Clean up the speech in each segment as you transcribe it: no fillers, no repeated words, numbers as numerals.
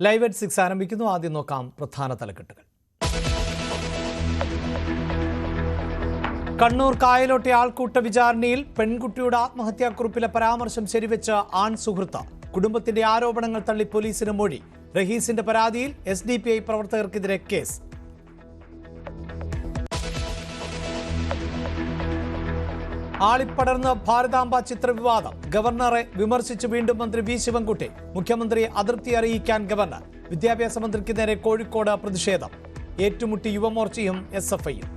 Live at 6 ആരംഭിക്കുന്നു. ആദ്യം നോക്കാം പ്രധാന തലക്കെട്ടുകൾ. കണ്ണൂർ കായലോട്ടെ ആൾക്കൂട്ട വിചാരണയിൽ പെൺകുട്ടിയുടെ ആത്മഹത്യാക്കുറിപ്പിലെ പരാമർശം ശരിവെച്ച ആൺ സുഹൃത്ത്. കുടുംബത്തിന്റെ ആരോപണങ്ങൾ തള്ളി പോലീസിന് മൊഴി. റഹീസിന്റെ പരാതിയിൽ SDPI പ്രവർത്തകർക്കെതിരെ കേസ്. ആളിപ്പടർന്ന് ഭാരതാംബ ചിത്രവിവാദം. ഗവർണറെ വിമർശിച്ച് വീണ്ടും മന്ത്രി വി ശിവൻകുട്ടി. മുഖ്യമന്ത്രിയെ അതൃപ്തി അറിയിക്കാൻ ഗവർണർ. വിദ്യാഭ്യാസ മന്ത്രിക്ക് നേരെ കോഴിക്കോട് പ്രതിഷേധം. ഏറ്റുമുട്ടി യുവമോർച്ചയും SFIയും.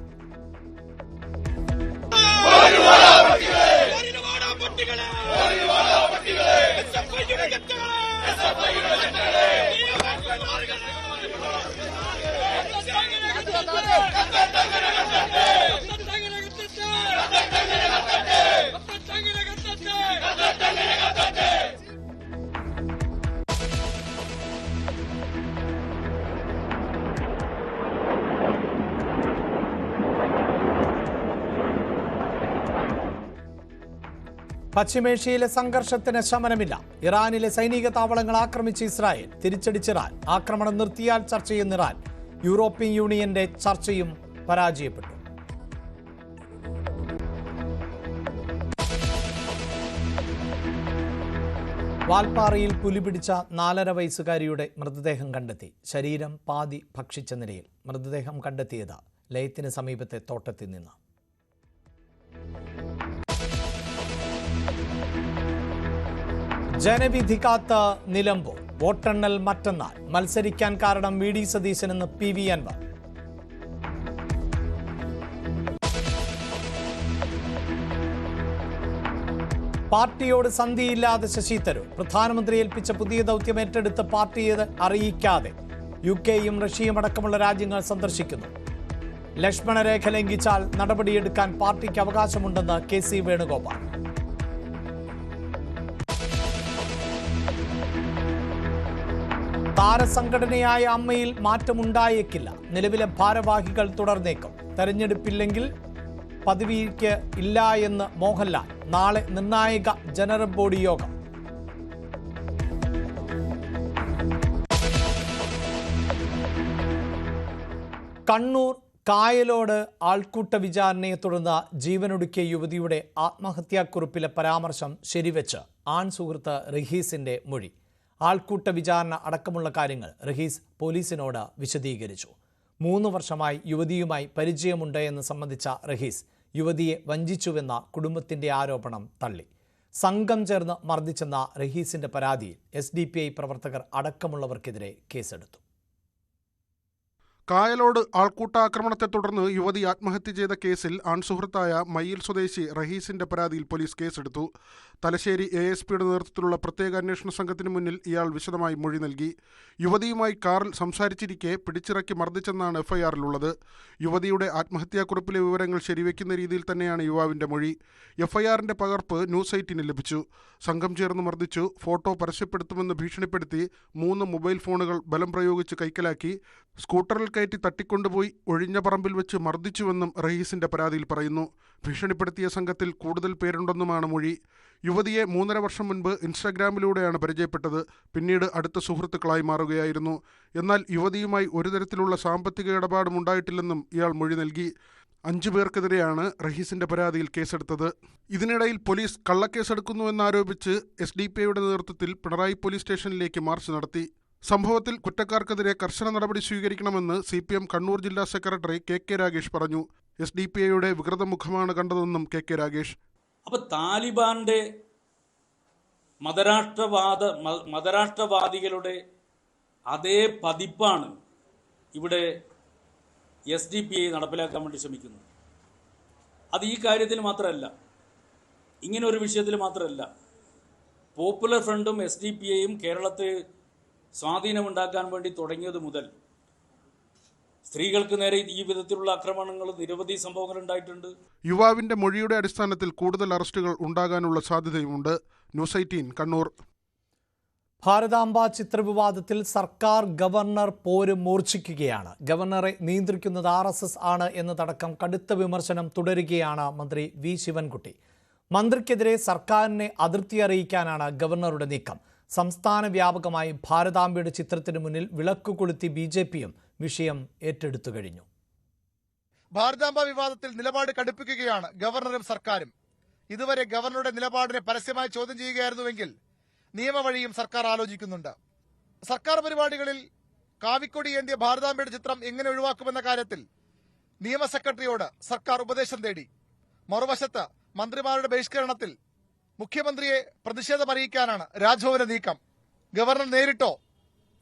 പശ്ചിമേഷ്യയിലെ സംഘർഷത്തിന് ശമനമില്ല. ഇറാനിലെ സൈനിക താവളങ്ങൾ ആക്രമിച്ച് ഇസ്രായേൽ. തിരിച്ചടിച്ചിറാൻ. ആക്രമണം നിർത്തിയാൽ ചർച്ചയെന്ന് ഇറാൻ. യൂറോപ്യൻ യൂണിയന്റെ ചർച്ചയും പരാജയപ്പെട്ടു. വാൽപ്പാറയിൽ പുലി പിടിച്ച 4.5 വയസ്സുകാരിയുടെ മൃതദേഹം കണ്ടെത്തി. ശരീരം പാതി ഭക്ഷിച്ച നിലയിൽ. മൃതദേഹം കണ്ടെത്തിയത് ലയത്തിന് സമീപത്തെ തോട്ടത്തിൽ നിന്ന്. ജനവിധി കാത്ത് നിലമ്പൂർ. വോട്ടെണ്ണൽ മറ്റന്നാൾ. മത്സരിക്കാൻ കാരണം VD സതീശനെന്ന് PV അൻവർ. പാർട്ടിയോട് സന്ധിയില്ലാതെ ശശി തരൂർ. പ്രധാനമന്ത്രി ഏൽപ്പിച്ച പുതിയ ദൗത്യം ഏറ്റെടുത്ത് പാർട്ടിയെ അറിയിക്കാതെ UK-യും റഷ്യയും അടക്കമുള്ള രാജ്യങ്ങൾ സന്ദർശിക്കുന്നു. ലക്ഷ്മണരേഖ ലംഘിച്ചാൽ നടപടിയെടുക്കാൻ പാർട്ടിക്ക് അവകാശമുണ്ടെന്ന് KC വേണുഗോപാൽ. താരസംഘടനയായ അമ്മയിൽ മാറ്റമുണ്ടായേക്കില്ല. നിലവിലെ ഭാരവാഹികൾ തുടർന്നേക്കും. തെരഞ്ഞെടുപ്പില്ലെങ്കിൽ പദവിക്ക് ഇല്ല എന്ന് മോഹൻലാൽ. നാളെ നിർണായക ജനറൽ ബോഡി യോഗം. കണ്ണൂർ കായലോട് ആൾക്കൂട്ട വിചാരണയെ തുടർന്ന് ജീവനൊടുക്കിയ യുവതിയുടെ ആത്മഹത്യാക്കുറിപ്പിലെ പരാമർശം ശരിവെച്ച് ആൺ സുഹൃത്ത് റഹീസിന്റെ മൊഴി. ആൾക്കൂട്ട വിചാരണ അടക്കമുള്ള കാര്യങ്ങൾ റഹീസ് പോലീസിനോട് വിശദീകരിച്ചു. 3 വർഷമായി യുവതിയുമായി പരിചയമുണ്ട് എന്ന് സംബന്ധിച്ച റഹീസ് യുവതിയെ വഞ്ചിച്ചുവെന്ന കുടുംബത്തിന്റെ ആരോപണം തള്ളി. സംഘം ചേർന്ന് മർദ്ദിച്ചെന്ന റഹീസിന്റെ പരാതിയിൽ SDPI പ്രവർത്തകർ അടക്കമുള്ളവർക്കെതിരെ കേസെടുത്തു. കായലോട് ആൾക്കൂട്ടാക്രമണത്തെ തുടർന്ന് യുവതി ആത്മഹത്യ ചെയ്ത കേസിൽ ആൺസുഹൃത്തായ മയ്യിൽ സ്വദേശി റഹീസിന്റെ പരാതിയിൽ പോലീസ് കേസെടുത്തു. തലശ്ശേരി ASPയുടെ നേതൃത്വത്തിലുള്ള പ്രത്യേക അന്വേഷണ സംഘത്തിന് മുന്നിൽ ഇയാൾ വിശദമായി മൊഴി നൽകി. യുവതിയുമായി കാറിൽ സംസാരിച്ചിരിക്കെ പിടിച്ചിറക്കി മർദ്ദിച്ചെന്നാണ് FIRലുള്ളത്. യുവതിയുടെ ആത്മഹത്യാക്കുറിപ്പിലെ വിവരങ്ങൾ ശരിവെക്കുന്ന രീതിയിൽ തന്നെയാണ് യുവാവിന്റെ മൊഴി. FIRന്റെ പകർപ്പ് ന്യൂസ് 18 ലഭിച്ചു. സംഘം ചേർന്ന് മർദ്ദിച്ചു, ഫോട്ടോ പരസ്യപ്പെടുത്തുമെന്ന് ഭീഷണിപ്പെടുത്തി 3 മൊബൈൽ ഫോണുകൾ ബലം പ്രയോഗിച്ച് കൈക്കലാക്കി, സ്കൂട്ടറിൽ കയറ്റി തട്ടിക്കൊണ്ടുപോയി ഒഴിഞ്ഞ പറമ്പിൽ വെച്ച് മർദ്ദിച്ചുവെന്നും റഹീസിന്റെ പരാതിയിൽ പറയുന്നു. ഭീഷണിപ്പെടുത്തിയ സംഘത്തിൽ കൂടുതൽ പേരുണ്ടെന്നുമാണ് മൊഴി. യുവതിയെ 3.5 വർഷം മുൻപ് ഇൻസ്റ്റാഗ്രാമിലൂടെയാണ് പരിചയപ്പെട്ടത്. പിന്നീട് അടുത്ത സുഹൃത്തുക്കളായി മാറുകയായിരുന്നു. എന്നാൽ യുവതിയുമായി ഒരു തരത്തിലുള്ള സാമ്പത്തിക ഇടപാടും ഉണ്ടായിട്ടില്ലെന്നും ഇയാൾ മൊഴി നൽകി. 5 പേർക്കെതിരെയാണ് റഹീസിന്റെ പരാതിയിൽ കേസെടുത്തത്. ഇതിനിടയിൽ പോലീസ് കള്ളക്കേസെടുക്കുന്നുവെന്നാരോപിച്ച് SDPIയുടെ നേതൃത്വത്തിൽ പിണറായി പോലീസ് സ്റ്റേഷനിലേക്ക് മാർച്ച് നടത്തി. സംഭവത്തിൽ കുറ്റക്കാർക്കെതിരെ കർശന നടപടി സ്വീകരിക്കണമെന്ന് CPM കണ്ണൂർ ജില്ലാ സെക്രട്ടറി KK രാഗേഷ് പറഞ്ഞു. SDPIയുടെ വികൃത മുഖമാണ് കണ്ടതെന്നും KK രാഗേഷ്. അപ്പോൾ താലിബാന്റെ മതരാഷ്ട്രവാദികളുടെ അതേ പതിപ്പാണ് ഇവിടെ SDPI നടപ്പിലാക്കാൻ വേണ്ടി ശ്രമിക്കുന്നത്. അത് ഈ കാര്യത്തിൽ മാത്രമല്ല, ഇങ്ങനെ ഒരു വിഷയത്തിൽ മാത്രമല്ല. പോപ്പുലർ ഫ്രണ്ടും SDPIയും കേരളത്തിൽ സ്വാധീനമുണ്ടാക്കാൻ വേണ്ടി തുടങ്ങിയത് മുതൽ സ്ത്രീകൾക്ക് നേരെ ഈ വിധത്തിലുള്ള ആക്രമണങ്ങൾ നിരവധി സംഭവങ്ങൾ ഉണ്ടായിട്ടുണ്ട്. യുവാവിന്റെ മൊഴിയുടെ അടിസ്ഥാനത്തിൽ കൂടുതൽ അറസ്റ്റുകൾ ഉണ്ടാകാനുള്ള സാധ്യതയുമുണ്ട്. ന്യൂസ് 18 കണ്ണൂർ. ഭാരതാംബ ചിത്രവിവാദത്തിൽ സർക്കാർ ഗവർണർ പോര് മൂർച്ഛിക്കുകയാണ്. ഗവർണറെ നിയന്ത്രിക്കുന്നത് RSS ആണ് എന്നതടക്കം കടുത്ത വിമർശനം തുടരുകയാണ് മന്ത്രി വി ശിവൻകുട്ടി. മന്ത്രിക്കെതിരെ സർക്കാരിനെ അതൃപ്തി അറിയിക്കാനാണ് ഗവർണറുടെ നീക്കം. സംസ്ഥാന വ്യാപകമായി ഭാരതാംബയുടെ ചിത്രത്തിന് മുന്നിൽ വിളക്ക് കൊളുത്തി BJPയും വിഷയം ഏറ്റെടുത്തു കഴിഞ്ഞു. ഭാരതാംബ വിവാദത്തിൽ നിലപാട് കടുപ്പിക്കുകയാണ് ഗവർണറും സർക്കാരും. ഇതുവരെ ഗവർണറുടെ നിലപാടിനെ പരസ്യമായി ചോദ്യം ചെയ്യുകയായിരുന്നുവെങ്കിൽ നിയമവഴിയും സർക്കാർ ആലോചിക്കുന്നുണ്ട്. സർക്കാർ പരിപാടികളിൽ കാവിക്കൊടി ഏന്തിയ ഭാരതാംബയുടെ ചിത്രം എങ്ങനെ ഒഴിവാക്കുമെന്ന കാര്യത്തിൽ നിയമ സെക്രട്ടറിയോട് സർക്കാർ ഉപദേശം തേടി. മറുവശത്ത് മന്ത്രിമാരുടെ ബഹിഷ്കരണത്തിൽ മുഖ്യമന്ത്രിയെ പ്രതിഷേധമറിയിക്കാനാണ് രാജ്ഭവന്റെ നീക്കം. ഗവർണർ നേരിട്ടോ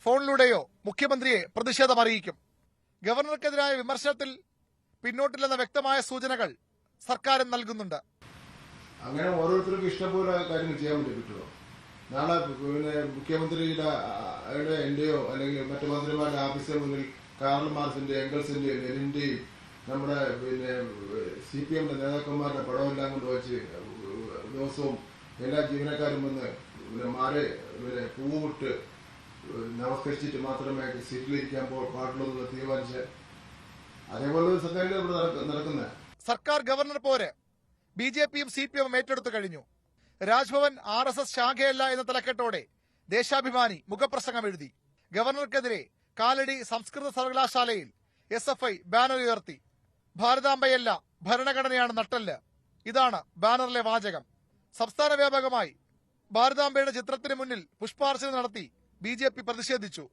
ഫോണിലൂടെയോ മുഖ്യമന്ത്രിയെ പ്രതിഷേധമറിയിക്കും. ഗവർണർക്കെതിരായ വിമർശനത്തിൽ പിന്നോട്ടില്ലെന്ന വ്യക്തമായ സൂചനകൾ സർക്കാരും നൽകുന്നുണ്ട്. അങ്ങനെ ഓരോരുത്തർക്കും ഇഷ്ടംപോലെ കാര്യങ്ങൾ ചെയ്യാൻ പറ്റുമോ? നാളെ മുഖ്യമന്ത്രിയുടെ എന്റെയോ അല്ലെങ്കിൽ മറ്റു മന്ത്രിമാരുടെ ഓഫീസിന് മുന്നിൽ കാർൽ മാർക്സിന്റെ, എംഗൽസിന്റെയും ലെനിന്റെയും നമ്മുടെ CPM നേതാക്കന്മാരുടെ പടമെല്ലാം കൊണ്ട് വെച്ച് ദിവസവും എല്ലാ ജീവനക്കാരും വന്ന് മാരെ പൂവിട്ട് നമസ്കരിച്ചിട്ട് മാത്രമേ സീറ്റിലിരിക്കാൻ പാടുള്ളൂ എന്ന് തീരുമാനിച്ച് അതേപോലെ സർക്കാരിൽ നടക്കുന്നത്. സർക്കാർ ഗവർണർ പോര് BJPയും CPMും ഏറ്റെടുത്തു കഴിഞ്ഞു. രാജ്ഭവൻ RSS ശാഖയല്ല എന്ന തലക്കെട്ടോടെ ദേശാഭിമാനി മുഖപ്രസംഗം എഴുതി. ഗവർണർക്കെതിരെ കാലടി സംസ്കൃത സർവകലാശാലയിൽ SFI ബാനർ ഉയർത്തി. ഭാരതാംബയല്ല, ഭരണഘടനയാണ് നട്ടെല്ല്. ഇതാണ് ബാനറിലെ വാചകം. സംസ്ഥാന വ്യാപകമായി ഭാരതാംബയുടെ ചിത്രത്തിന് മുന്നിൽ പുഷ്പാർച്ചന നടത്തി BJP പ്രതിഷേധിച്ചു.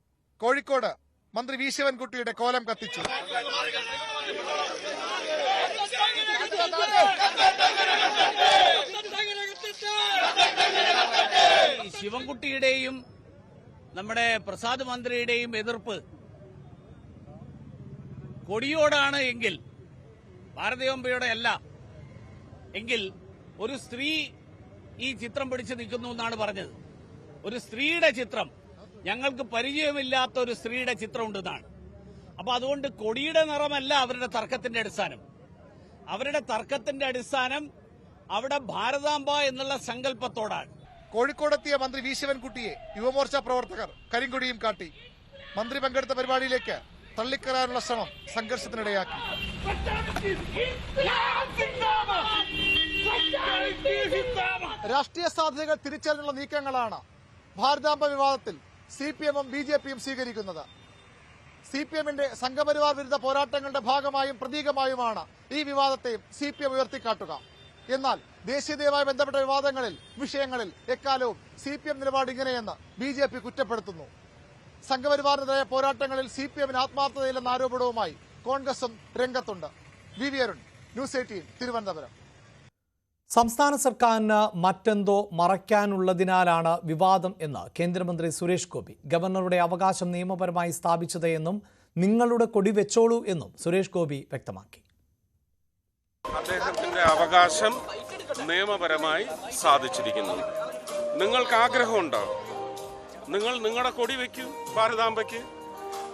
കോഴിക്കോട് മന്ത്രി വി ശിവൻകുട്ടിയുടെ കോലം കത്തിച്ചു. ശിവൻകുട്ടിയുടെയും നമ്മുടെ പ്രസാദ് മന്ത്രിയുടെയും എതിർപ്പ് കൊടിയോടാണ് എങ്കിൽ, ഭാരതാംബയുടെ അല്ല എങ്കിൽ, ഒരു സ്ത്രീ ഈ ചിത്രം പിടിച്ചു നിൽക്കുന്നു എന്നാണ് പറഞ്ഞത്. ഒരു സ്ത്രീയുടെ ചിത്രം, ഞങ്ങൾക്ക് പരിചയമില്ലാത്ത ഒരു സ്ത്രീയുടെ ചിത്രം ഉണ്ടെന്നാണ്. അപ്പൊ അതുകൊണ്ട് കൊടിയുടെ നിറമല്ല അവരുടെ തർക്കത്തിന്റെ അടിസ്ഥാനം. അവരുടെ തർക്കത്തിന്റെ അടിസ്ഥാനം അവിടെ ഭാരതാംബ എന്നുള്ള സങ്കല്പത്തോടാണ്. കോഴിക്കോടെത്തിയ മന്ത്രി വി ശിവൻകുട്ടിയെ യുവമോർച്ച പ്രവർത്തകർ കരിങ്കൊടിയും കാട്ടി. മന്ത്രി പങ്കെടുത്ത പരിപാടിയിലേക്ക് തള്ളിക്കയറാനുള്ള ശ്രമം സംഘർഷത്തിനിടയാക്കി. രാഷ്ട്രീയ സാധ്യതകൾ തിരിച്ചറിഞ്ഞുള്ള നീക്കങ്ങളാണ് ഭാരതാംബ വിവാദത്തിൽ CPMും BJPയും സ്വീകരിക്കുന്നത്. CPMന്റെ സംഘപരിവാർ വിരുദ്ധ പോരാട്ടങ്ങളുടെ ഭാഗമായും പ്രതീകമായുമാണ് ഈ വിവാദത്തെയും CPM ഉയർത്തിക്കാട്ടുക. എന്നാൽ ദേശീയതയുമായി ബന്ധപ്പെട്ട വിഷയങ്ങളിൽ എക്കാലവും CPM നിലപാട് ഇങ്ങനെയെന്ന് BJP കുറ്റപ്പെടുത്തുന്നു. സംഘപരിവാറിനെതിരായ പോരാട്ടങ്ങളിൽ CPMന് ആത്മാർത്ഥതയില്ലെന്ന ആരോപണവുമായി കോൺഗ്രസും രംഗത്തുണ്ട്. VV Arun, news 18, Thiruvananthapuram. സംസ്ഥാന സർക്കാരിന് മറ്റെന്തോ മറയ്ക്കാനുള്ളതിനാലാണ് വിവാദം എന്ന് കേന്ദ്രമന്ത്രി സുരേഷ് ഗോപി. ഗവർണറുടെ അവകാശം നിയമപരമായി സ്ഥാപിച്ചത് എന്നും നിങ്ങളുടെ കൊടി വെച്ചോളൂ എന്നും സുരേഷ് ഗോപി വ്യക്തമാക്കി. അദ്ദേഹത്തിന്റെ അവകാശം നിയമപരമായി സാധിച്ചിരിക്കുന്നു. നിങ്ങൾക്ക് ആഗ്രഹമുണ്ടോ? നിങ്ങൾ നിങ്ങളുടെ കൊടി വയ്ക്കൂ.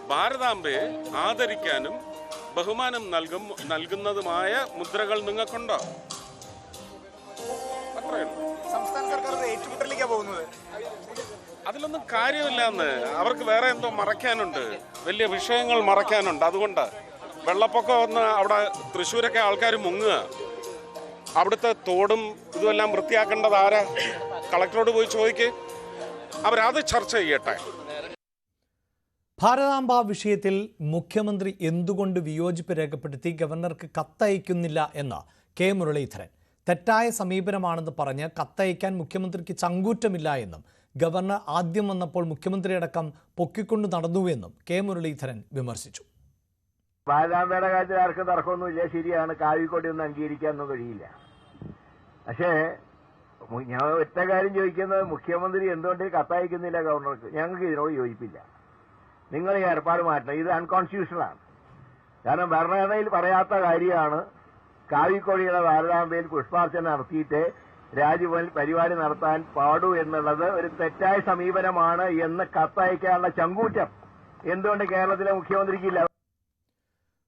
ഭാരതാംബയെ ആദരിക്കാനും ബഹുമാനം നൽകുന്നതുമായ മുദ്രകൾ നിങ്ങൾക്കുണ്ടോ? സംസ്ഥാന സർക്കാർ ഏറ്റുമുട്ടലിലേക്കാണ് പോകുന്നത്. അതിലൊന്നും കാര്യമില്ലെന്ന്. അവർക്ക് വേറെ എന്തോ മറയ്ക്കാനുണ്ട്, വലിയ വിഷയങ്ങൾ മറയ്ക്കാനുണ്ട്. അതുകൊണ്ട് വെള്ളപ്പൊക്കം വന്ന് അവിടെ തൃശ്ശൂരൊക്കെ ആൾക്കാർ മുങ്ങുക. അവിടുത്തെ തോടും ഇതുമെല്ലാം വൃത്തിയാക്കേണ്ടത് ആരാ? കളക്ടറോട് പോയി ചോദിക്ക്. അവരത് ചർച്ച ചെയ്യട്ടെ. ഭാരതാംബ വിഷയത്തിൽ മുഖ്യമന്ത്രി എന്തുകൊണ്ട് വിയോജിപ്പ് രേഖപ്പെടുത്തി ഗവർണർക്ക് കത്തയക്കുന്നില്ല എന്ന് കെ മുരളീധരൻ. തെറ്റായ സമീപനമാണെന്ന് പറഞ്ഞ് കത്തയക്കാൻ മുഖ്യമന്ത്രിക്ക് ചങ്കൂറ്റമില്ല എന്നും ഗവർണർ ആദ്യം വന്നപ്പോൾ മുഖ്യമന്ത്രിയടക്കം പൊക്കിക്കൊണ്ടു നടന്നുവെന്നും കെ മുരളീധരൻ വിമർശിച്ചു. ഭാരതാംബയുടെ കാര്യത്തിൽ ആർക്കും തർക്കമൊന്നുമില്ല. ശരിയാണ്, കാവിക്കൊടി ഒന്നും അംഗീകരിക്കാനൊന്നും കഴിയില്ല. പക്ഷേ ഞാൻ ഒറ്റ കാര്യം ചോദിക്കുന്നത്, മുഖ്യമന്ത്രി എന്തുകൊണ്ട് കത്തയക്കുന്നില്ല ഗവർണർക്ക്? ഞങ്ങൾക്ക് ഇതിനോട് യോജിപ്പില്ല. നിങ്ങൾ ഈ ഏർപ്പാട് മാറ്റണം. ഇത് അൺകോൺസ്റ്റിറ്റ്യൂഷണലാണ്. കാരണം ഭരണഘടനയിൽ പറയാത്ത കാര്യമാണ് കാവിക്കൊടിയുടെ ഭാരതാംബയിൽ പുഷ്പാർച്ചന നടത്തിയിട്ട് രാജ്ഭവനിൽ പരിപാടി നടത്താൻ പാടൂ എന്നുള്ളത് ഒരു തെറ്റായ സമീപനമാണ് എന്ന് കത്തയക്കാനുള്ള ചങ്കൂറ്റം എന്തുകൊണ്ട് കേരളത്തിലെ മുഖ്യമന്ത്രിക്കില്ല?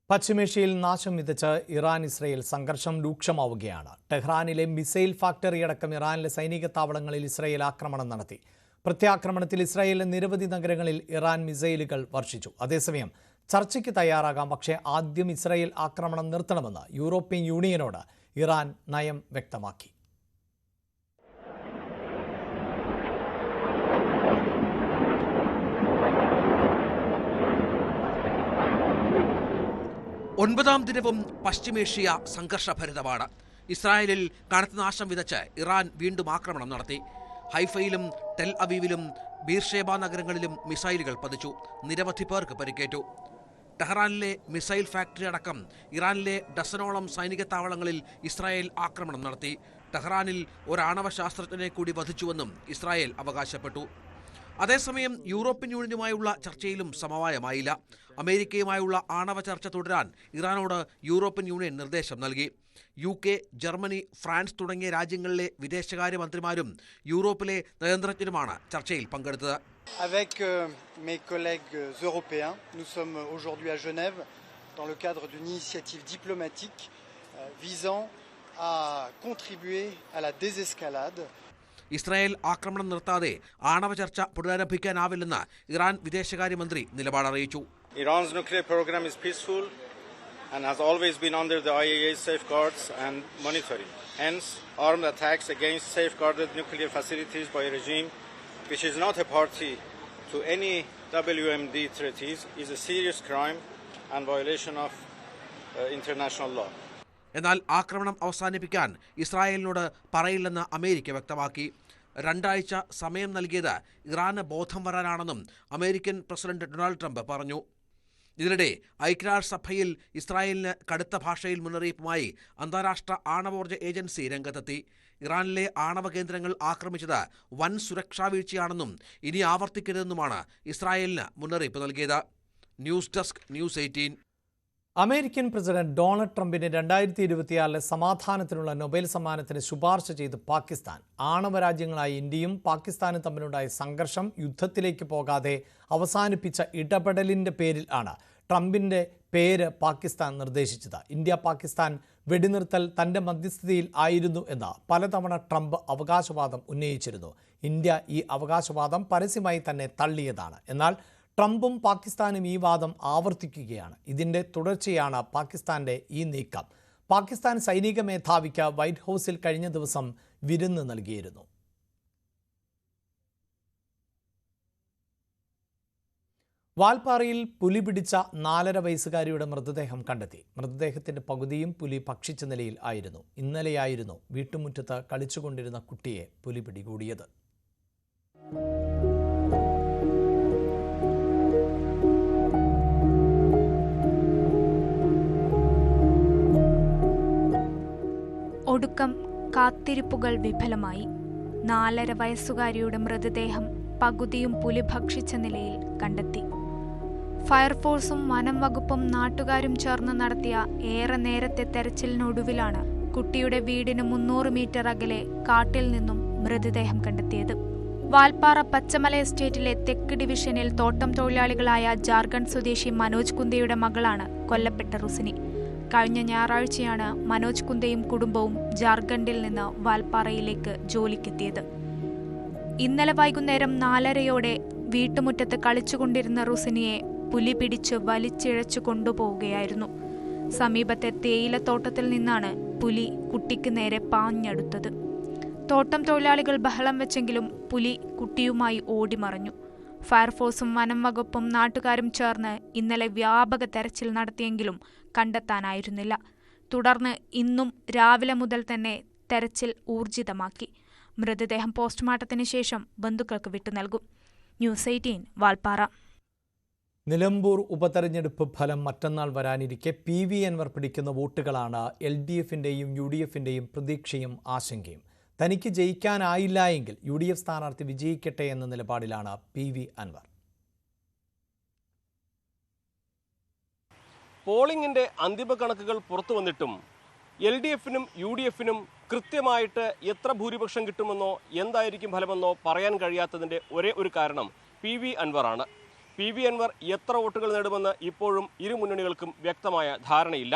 പശ്ചിമേഷ്യയിൽ നാശം വിതച്ച് ഇറാൻ ഇസ്രയേൽ സംഘർഷം രൂക്ഷമാവുകയാണ്. ടെഹ്റാനിലെ മിസൈൽ ഫാക്ടറി അടക്കം ഇറാനിലെ സൈനിക താവളങ്ങളിൽ ഇസ്രയേൽ ആക്രമണം നടത്തി. പ്രത്യാക്രമണത്തിൽ ഇസ്രായേലിലെ നിരവധി നഗരങ്ങളിൽ ഇറാൻ മിസൈലുകൾ വർഷിച്ചു. അതേസമയം ചർച്ചയ്ക്ക് തയ്യാറാകാം, പക്ഷേ ആദ്യം ഇസ്രായേൽ ആക്രമണം നിർത്തണമെന്ന് യൂറോപ്യൻ യൂണിയനോട് ഇറാൻ നയം വ്യക്തമാക്കി. 9ാം ദിനവും പശ്ചിമേഷ്യ സംഘർഷഭരിതമാണ്. ഇസ്രായേലിൽ കനത്ത നാശം വിതച്ച് ഇറാൻ വീണ്ടും ആക്രമണം നടത്തി. ഹൈഫയിലും ടെൽ അവീവിലും ബീർഷേബ നഗരങ്ങളിലും മിസൈലുകൾ പതിച്ചു. നിരവധി പേർക്ക് പരിക്കേറ്റു. ടെഹ്റാനിലെ മിസൈൽ ഫാക്ടറി അടക്കം ഇറാനിലെ ഡസനോളം സൈനിക താവളങ്ങളിൽ ഇസ്രായേൽ ആക്രമണം നടത്തി. ടെഹ്റാനിൽ ഒരാണവ ശാസ്ത്രജ്ഞനെ കൂടി വധിച്ചുവെന്നും ഇസ്രായേൽ അവകാശപ്പെട്ടു. അതേസമയം യൂറോപ്യൻ യൂണിയനുമായുള്ള ചർച്ചയിലും സമവായമായില്ല. അമേരിക്കയുമായുള്ള ആണവ ചർച്ച തുടരാൻ ഇറാനോട് യൂറോപ്യൻ യൂണിയൻ നിർദ്ദേശം നൽകി. UK, ജർമ്മനി, ഫ്രാൻസ് തുടങ്ങിയ രാജ്യങ്ങളിലെ വിദേശകാര്യമന്ത്രിമാരും യൂറോപ്പിലെ നയതന്ത്രജ്ഞരുമാണ് ചർച്ചയിൽ പങ്കെടുത്തത്. Avec mes collègues européens, nous sommes aujourd'hui à Genève dans le cadre d'une initiative diplomatique visant à contribuer à la désescalade. Israel ആക്രമണം നിർത്താതെ ആണവ ചർച്ച പുനരാരംഭിക്കാനാവില്ലെന്ന് ഇറാൻ വിദേശകാര്യമന്ത്രി നിലപാടറിയിച്ചു. Iran's nuclear program is peaceful and has always been under the IAEA's safeguards and monitoring. Hence, armed attacks against safeguarded nuclear facilities by a regime which is not a party to any WMD treaties is a serious crime and violation of international law. എന്നാൽ ആക്രമണം അവസാനിപ്പിക്കാൻ ഇസ്രായേലിനോട് പറയില്ലെന്ന് America വ്യക്തമാക്കി. 2 ആഴ്ച സമയം നൽകിയത് ഇറാന് ബോധം വരാനാണെന്നും American president Donald Trump പറഞ്ഞു. ഇതിനിടെ ഐക്യരാഷ്ട്രസഭയിൽ ഇസ്രായേലിന് കടുത്ത ഭാഷയിൽ മുന്നറിയിപ്പുമായി അന്താരാഷ്ട്ര ആണവോർജ്ജ ഏജൻസി രംഗത്തെത്തി. ഇറാനിലെ ആണവ കേന്ദ്രങ്ങൾ ആക്രമിച്ചത് വൻ സുരക്ഷാ വീഴ്ചയാണെന്നും ഇനി ആവർത്തിക്കരുതെന്നുമാണ് ഇസ്രായേലിന് മുന്നറിയിപ്പ് നൽകിയത്. News desk, news 18. American president Donald ട്രംപിന് 2024 സമാധാനത്തിനുള്ള നൊബേൽ സമ്മാനത്തിന് ശുപാർശ ചെയ്ത് പാകിസ്ഥാൻ. ആണവ രാജ്യങ്ങളായ ഇന്ത്യയും പാകിസ്ഥാനും തമ്മിലുണ്ടായ സംഘർഷം യുദ്ധത്തിലേക്ക് പോകാതെ അവസാനിപ്പിച്ച ഇടപെടലിന്റെ പേരിൽ ആണ് ട്രംപിന്റെ പേര് പാകിസ്ഥാൻ നിർദ്ദേശിച്ചത്. ഇന്ത്യ പാകിസ്ഥാൻ വെടിനിർത്തൽ തന്റെ മധ്യസ്ഥതയിൽ ആയിരുന്നു എന്ന് പലതവണ ട്രംപ് അവകാശവാദം ഉന്നയിച്ചിരുന്നു. ഇന്ത്യ ഈ അവകാശവാദം പരസ്യമായി തന്നെ തള്ളിയതാണ്. എന്നാൽ ട്രംപും പാകിസ്ഥാനും ഈ വാദം ആവർത്തിക്കുകയാണ്. ഇതിന്റെ തുടർച്ചയാണ് പാകിസ്ഥാന്റെ ഈ നീക്കം. പാകിസ്ഥാൻ സൈനിക മേധാവിക്ക് വൈറ്റ് ഹൗസിൽ കഴിഞ്ഞ ദിവസം വിരുന്ന് നൽകിയിരുന്നു. വാൽപ്പാറയിൽ പുലി പിടിച്ച 4.5 വയസ്സുകാരിയുടെ മൃതദേഹം കണ്ടെത്തി. മൃതദേഹത്തിന്റെ പകുതിയും പുലി ഭക്ഷിച്ച നിലയിൽ ആയിരുന്നു. ഇന്നലെയായിരുന്നു വീട്ടുമുറ്റത്ത് കളിച്ചുകൊണ്ടിരുന്ന കുട്ടിയെ പുലി പിടികൂടിയത്. ഒടുക്കം കാത്തിരിപ്പുകൾ വിഫലമായി. 4.5 വയസ്സുകാരിയുടെ മൃതദേഹം പകുതിയും പുലി ഭക്ഷിച്ച നിലയിൽ കണ്ടെത്തി. ഫയർഫോഴ്സും വനം വകുപ്പും നാട്ടുകാരും ചേർന്ന് നടത്തിയ ഏറെ നേരത്തെ തെരച്ചിലിനൊടുവിലാണ് കുട്ടിയുടെ വീടിന് 300 മീറ്റർ അകലെ കാട്ടിൽ നിന്നും മൃതദേഹം കണ്ടെത്തിയത്. വാൽപ്പാറ പച്ചമല എസ്റ്റേറ്റിലെ തെക്ക് ഡിവിഷനിൽ തോട്ടം തൊഴിലാളികളായ ജാർഖണ്ഡ് സ്വദേശി മനോജ് കുന്ദയുടെ മകളാണ് കൊല്ലപ്പെട്ട റുസിനി. കഴിഞ്ഞ ഞായറാഴ്ചയാണ് മനോജ് കുന്ദയും കുടുംബവും ജാർഖണ്ഡിൽ നിന്ന് വാൽപ്പാറയിലേക്ക് ജോലിക്കെത്തിയത്. ഇന്നലെ വൈകുന്നേരം 4:30 വീട്ടുമുറ്റത്ത് കളിച്ചുകൊണ്ടിരുന്ന റുസിനിയെ പുലി പിടിച്ച് വലിച്ചിഴച്ചു കൊണ്ടുപോവുകയായിരുന്നു. സമീപത്തെ തേയിലത്തോട്ടത്തിൽ നിന്നാണ് പുലി കുട്ടിക്ക് നേരെ പാഞ്ഞടുത്തത്. തോട്ടം തൊഴിലാളികൾ ബഹളം വെച്ചെങ്കിലും പുലി കുട്ടിയുമായി ഓടിമറഞ്ഞു. ഫയർഫോഴ്സും വനം വകുപ്പും നാട്ടുകാരും ചേർന്ന് ഇന്നലെ വ്യാപക തെരച്ചിൽ നടത്തിയെങ്കിലും കണ്ടെത്താനായിരുന്നില്ല. തുടർന്ന് ഇന്നും രാവിലെ മുതൽ തന്നെ തെരച്ചിൽ ഊർജിതമാക്കി. മൃതദേഹം പോസ്റ്റ്മോർട്ടത്തിന് ശേഷം ബന്ധുക്കൾക്ക് വിട്ടു നൽകും. ന്യൂസ് 18 വാൽപ്പാറ. നിലമ്പൂർ ഉപതെരഞ്ഞെടുപ്പ് ഫലം മറ്റന്നാൾ വരാനിരിക്കെ PV അൻവർ പിടിക്കുന്ന വോട്ടുകളാണ് LDFന്റെയും UDFന്റെയും പ്രതീക്ഷയും ആശങ്കയും. തനിക്ക് ജയിക്കാനായില്ല എങ്കിൽ UDF സ്ഥാനാർത്ഥി വിജയിക്കട്ടെ എന്ന നിലപാടിലാണ് PV അൻവർ. പോളിംഗിന്റെ അന്തിമ കണക്കുകൾ പുറത്തു വന്നിട്ടും LDFനും UDFനും കൃത്യമായിട്ട് എത്ര ഭൂരിപക്ഷം കിട്ടുമെന്നോ എന്തായിരിക്കും ഫലമെന്നോ പറയാൻ കഴിയാത്തതിൻ്റെ ഒരേ ഒരു കാരണം PV അൻവറാണ്. PV അൻവർ എത്ര വോട്ടുകൾ നേടുമെന്ന് ഇപ്പോഴും ഇരു മുന്നണികൾക്കും വ്യക്തമായ ധാരണയില്ല.